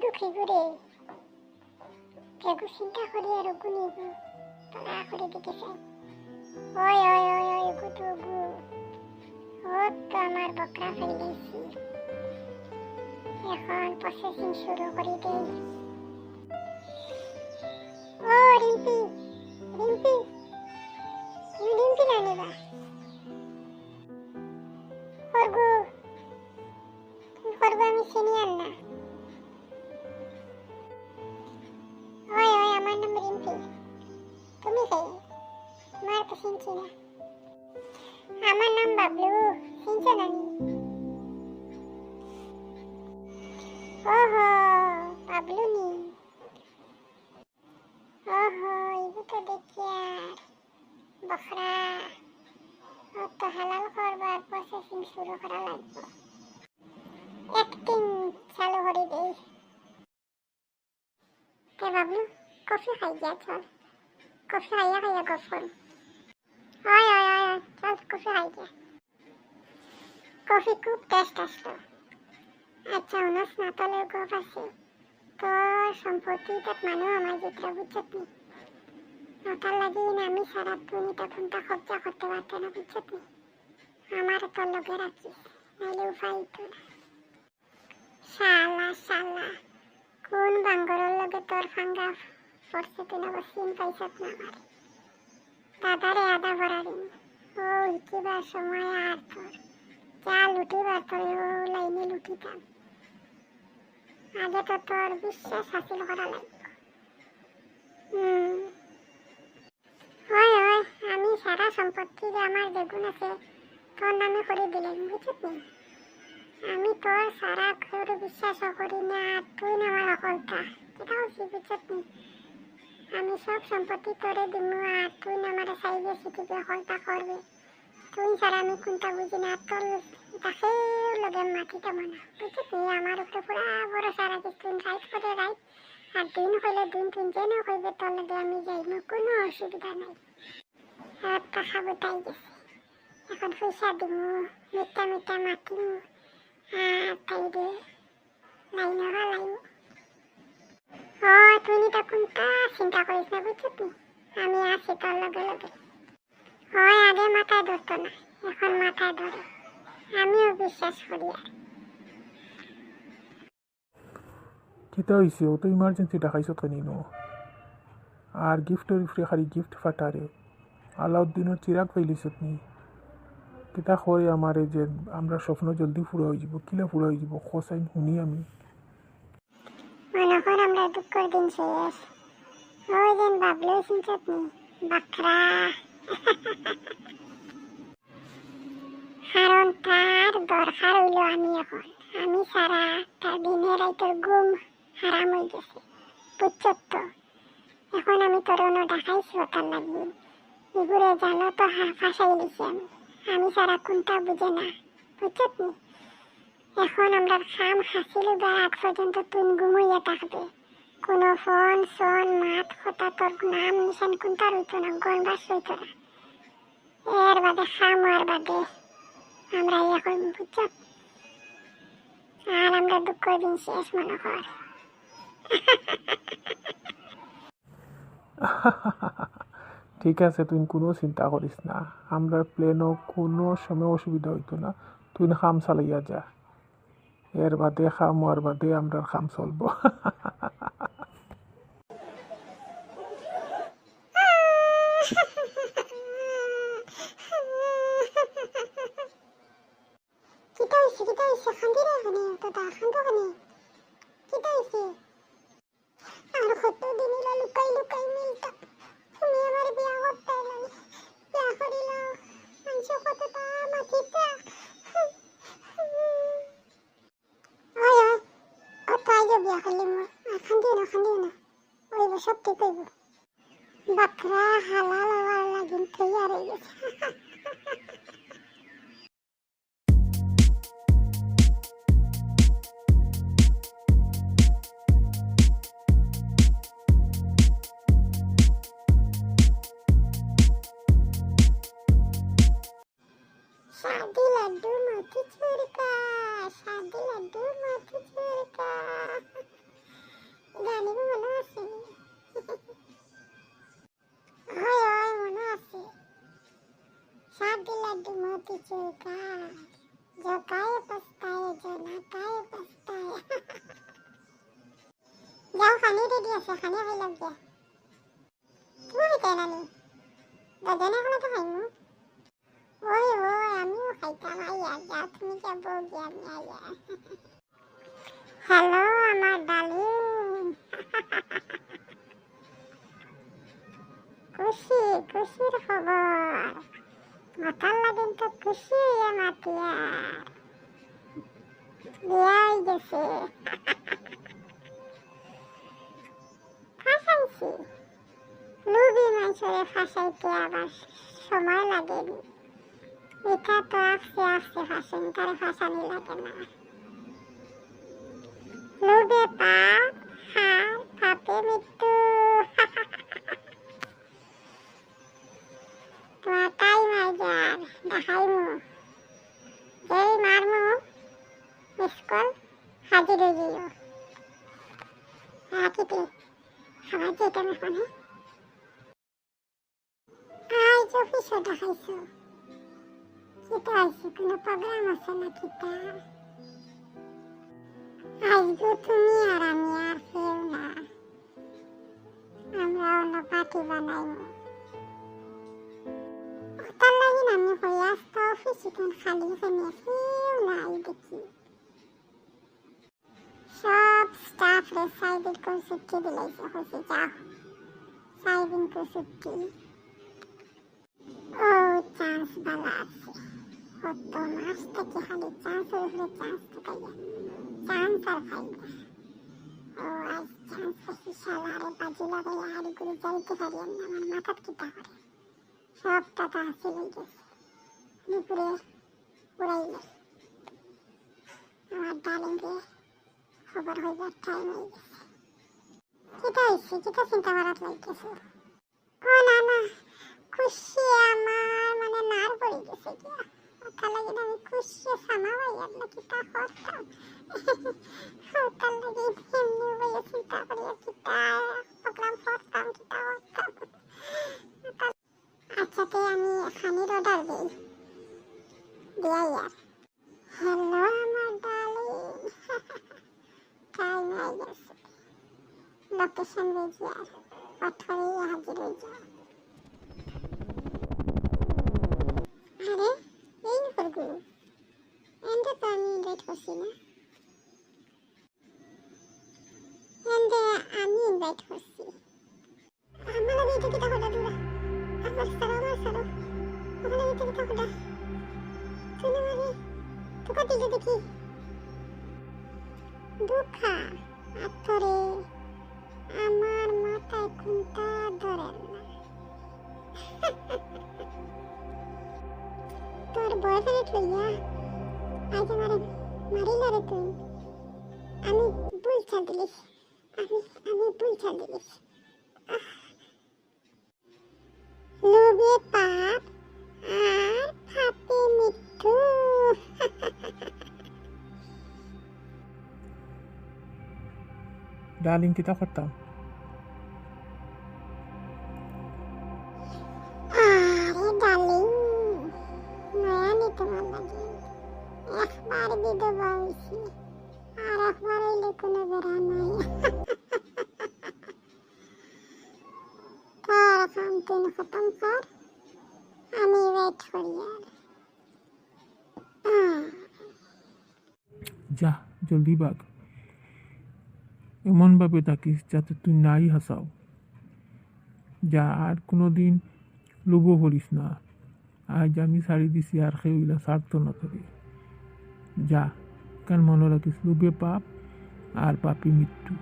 দুঃখী করে কেগু চিন্তা করি আর গুনিগু তোরা করে দেখেছে ওই ওই ওই ওই গুটু গু ও তো আমার বকরা ফেলে দিয়েছি এখন প্রসেসিং শুরু করে দেই ও রিম্পি রিম্পি তুমি রিম্পি না নেবা করবো করবো আমি সিনিয়র না ওই ওই আমার নাম রিম্পি তুমি কে তোমার তো চিনছি না আমার নাম বাবলু চিনছো নানি ওহো বাবলু নি ওহো এগু তো দেখি আর বখরা ও তো হালাল করবার প্রসেসিং শুরু করা লাগবে অ্যাক্টিং চালু করে দেই তে বাবলু কফি খাই যা চল কফি খাইয়া খাইয়া গফর ওই ওই ওই চল কফি খাই যা কফি খুব টেস্ট আসলো আচ্ছা ওনার স্নাতলের গপ আছে তোর সম্পত্তি তার মানুষ আমার যেটা বুঝছত নি নটার লাগে আমি সারা তুমি তখনটা কবজা করতে পারতে না বুঝছত নি আমার তোর লগে রাখিস নাইলে উপায় তো না শালা শালা কোন বাঙ্গরের লগে তোর ফাঙ্গা পড়ছে তুই না সিন পাইছত না আমার দাদারে আদা ভরারিন ও ইকিবার সময় আর তোর যা লুটিবার তোর ও লাইনে লুটিতাম আগে তো তোর বিশ্বাস হাসিল করা লাগবে ওই ওই আমি সারা সম্পত্তি যে আমার বেগুন আছে তোর নামে করে দিলেন বুঝত নি আমি তোর সারা কেউ বিশ্বাস করি না তুই না আমার অকলতা এটা হচ্ছে বুঝত নি আমি সব সম্পত্তি তোরে দিমু আর তুই না আমার সাইজে সিটিতে অকলতা করবে তুই ছাড়া আমি কোনটা বুঝি না তোর তাকে লগে মাটিটা মানা বুঝত নি আমার উপরে পুরা ভরসা রাখিস তুই রাইট করে রাইট আর দিন হইলে দিন তুই যেন হইবে তোর লগে আমি যাইমু কোনো অসুবিধা নাই আর টাকা বুটাই গেছে এখন পয়সা দিমু মিঠা মিঠা মাতিমু আর তাইরে লাইন হালাইমু তুই নিটা কোনটা চিন্তা করিস না বুঝত নি আমি আছি তোর লগে লগে হয় আগে মাথায় ধরতো না এখন মাথায় ধরে আমিও বিশ্বাস করি আর কিতা হইছে ও তো ইমার্জেন্সি দেখাইছ তো নিনো আর গিফটের উপরে খালি গিফট ফাটারে আলাউদ্দিনের চিরাগ পাইলিছত নি কিতা করে আমার যে আমরা স্বপ্ন জলদি পুরো হয়ে যাব কিলা পুরো হয়ে যাব খোসাইন শুনি আমি মনে কর আমরা দুঃখের দিন শেষ ওই যেন বাবলু শুনছত নি বাকরা কারণ তার দরকার হইল আমি এখন আমি সারা তার দিনের রাইতের ঘুম হারাম হয়ে গেছে বুঝছত তো এখন আমি তোর অন্য দেখাইছি ওটার লাগবে এগুলো জানো তো ফাঁসাই দিছি আমি সারা কোনটা বুঝে না বুঝছত নি এখন আমরা খাম হাসিল আগ পর্যন্ত তুই ঘুমাইয়া থাকবে কোনো ফোন সোন মাত কথা তোর নাম নিশান কোনটা রইতো না গনবাস রইতো না এর বাদে খাম আর বাদে আমরা এখন বুঝছ আর আমরা দুঃখ দিন শেষ মনে কর ঠিক আছে তুই কোনো চিন্তা করিস না আমরা প্লেনও কোনো সময় অসুবিধা হইতো না তুই খাম চালাইয়া যা এর বাদে খাম আর বাদে আমরা খাম চলবো কিটা হইছে খান্দি রে খানি তো দা খান্দো খানি কিটা হইছে আর কত দিন ইলা লুকাই লুকাই মিলতা তুমি আমার বিয়া করতে এলাম বিয়া করিল মানুষ কতটা মাটিতে ওই ওই কত আগে বিয়া করলি মোর খান্দিও না ওই সব ঠিক হইব বাকরা হালাল হওয়ার লাগিন তৈয়ার হয়ে গেছে शादी लड्डू मोती चूर का शादी लड्डू मोती चूर का बेकार जो गाए पछताए जो ना गाए पछताए যাও খানি রেডি আছে খানি খাই লাগবে তুমি খাইতে না নি দাদানে কোনো তো খাইমু ওই আমিও খাইতাম আইয়া যাও তুমি যাবো গিয়ে আমি আইয়া হ্যালো আমার ডার্লিং খুশির খবর মাথার লাগেন তো খুশি হইয়া মাতিয়া বিয়া হয়ে গেছে ফাঁসাইছি লুবি মানুষরে ফাঁসাইতে আবার সময় লাগে এটা তো আস্তে আস্তে ফাঁসেন তারে ফাঁসানি লাগে না লুবে পাপ হার পাপে মৃত্যু তোমার টাইম আইজার দেখাইমু যেই মারমু মিসকল হাজির হয়ে যাইও রাখিতে খাবার যেতাম এখন আজ অফিসে দেখাইছো কিতা আইসি কোনো প্রোগ্রাম আছে না কিতা আজকে তুমি আর আমি আর কেউ না আমরা অন্য পার্টি বানাইমু তার লাগে আমি হয়ে আসতে অফিসে কোন খালি এখানে কেউ নাই দেখি সব স্টাফ রে সাইডের কোন ছুটি দিলাইছে হয়েছে যাও সাইদিন কো ছুটি ও চান্স বালা আছে কত মাস থেকে খালি চান্সের উপরে চান্স ঢুকাইয়া চান্স আর খাইবা ও আজ চান্স পাইছি শালারে বাজি লাগাইয়া হাড়ি করে যাইতে পারি আমি আমার মাথার কিতা করে সব টাকা হাসি হয়ে গেছে দুপুরে উড়াইলে আমার ডালিমকে খবর হইবার টাইম হয়ে গেছে কিতা হয়েছে কিতা চিন্তা করার লাগতেছে ও না না খুশি আমার মানে নার পড়ে গেছে গিয়া ওটা লাগে আমি খুশি সামাবাইয়ার না কিতা করতাম ওটার লাগে এমনি হয়ে চিন্তা করিয়া কিতা প্রোগ্রাম করতাম কিতা করতাম আচ্ছা তে আমি খানির অর্ডার দিই দিয়াইয়ার হ্যালো আমার ডার্লিং টাইম হয়ে গেছে লোকেশন রেজিয়ার পাথরে হাজির হয়ে যাও আরে এই করগুলো এন্ডে তো আমি ইনভাইট করছি না এন্ডে আমি ইনভাইট করছি আমার লাগে এটা কিতা হলো দূরা আমার সারা আমার লাগে এটা কিতা হলো তুমি মানে তোকে দিলে দেখি দুঃখা আতরে আমার মাথায় কোনটা ধরে না তোর বয়ফ্রেন্ড লইয়া আজ আমার মারিলা রে তুই আমি ভুল ছাড় দিলিস আমি ভুল ছাড় দিলিস লোভে পাপ আর পাপে মৃত্যু ডার্লিং কিতা করতাম আরে ডার্লিং নয়া নি তোমার লাগে একবার বিধবা হয়েছি আর একবার হইলে কোনো বেড়া নাই তোর কাম তুই খতম কর আমি ওয়েট করি আর যা জলদি ভাগ এমনভাবে থাকিস যাতে তুই নাই হাসাও যা আর কোনো দিন লোভও করিস না আজ আমি ছাড়ি দিছি আর সেগুলা ছাড়তো না তোরে যা কারণ মনে রাখিস লোভে পাপ আর পাপি মৃত্যু